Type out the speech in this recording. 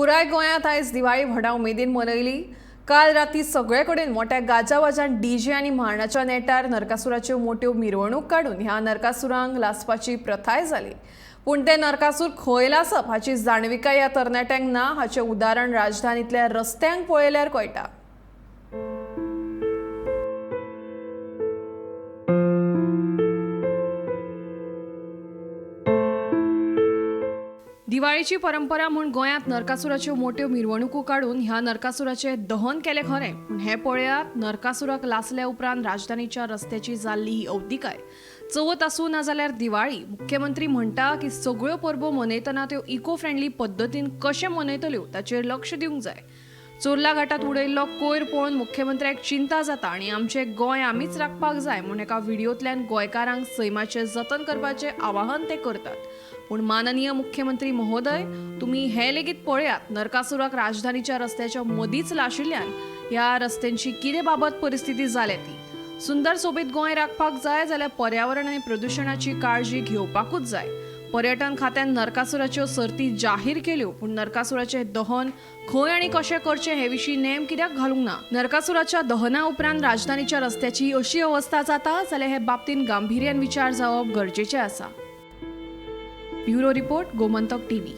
पुराय गोंयांत आयज दिवाळी व्हडा उमेदीन मनयली। काल राती सगळे कडेन मोठ्या गाजावाजान डीजे आनी म्हाणाच्या नेटार नरकासुराच्यो मोठ्यो मिरवणूक काडून ह्या नरकासुरांक लासपाची प्रथाय जाली। पूण ते नरकासूर खंय लासप हाची जाणविकाय ह्या तरणाट्यांक ना हाचें उदाहरण राजधानींतल्या रस्त्यांक पळयल्यार कळटा। दिवाळीची परंपरा म्हूण गोंयांत नरकासुराच्यो मोठ्यो मिरवणुको काडून ह्या नरकासुराचें दहन केलें खरें, पूण हें पळयात नरकासुराक लासले उपरांत राजधानीच्या रस्त्याची जाल्ली ही अवतिकाय। चवथ आसूं नाजाल्यार दिवाळी, मुख्यमंत्री म्हणटा की सगळ्यो परबो मनयतना त्यो इको फ्रेंडली पद्दतीन कशे मनयतल्यो ताचेर लक्ष दिवंक जाय। चोरला घाटात उडयल्लो कोयर पळोवन मुख्यमंत्र्याक चिंता जाता आनी आमचें गोंय आमीच राखपाक जाय म्हूण एका व्हिडिओंतल्यान गोंयकारांक सैमाचें जतन करपाचें आवाहन ते करतात। पूण माननीय मुख्यमंत्री महोदय, तुमी हें लेगीत पळयात नरकासुराक राजधानीच्या रस्त्याच्या मदींच लाशिल्ल्यान ह्या रस्त्यांची कितें बाबत परिस्थिती जाल्या ती। सुंदर सोबीत गोंय राखपाक जाय जाल्यार पर्यावरण आनी प्रदुशणाची काळजी घेवपाकूच जाय। पर्यटन खात्यान नरकासुराच्यो सर्ती जाहीर केल्यो, पूण नरकासुराचें दहन खंय आनी कशें करचें हे विशीं नेम कित्याक घालूंक ना। नरकासुराच्या दहना उपरांत राजधानीच्या रस्त्याची अशी अवस्था जाता जाल्यार हे बाबतींत गांभीर्यान विचार जावप गरजेचें आसा। Bureau report, Gomantak TV.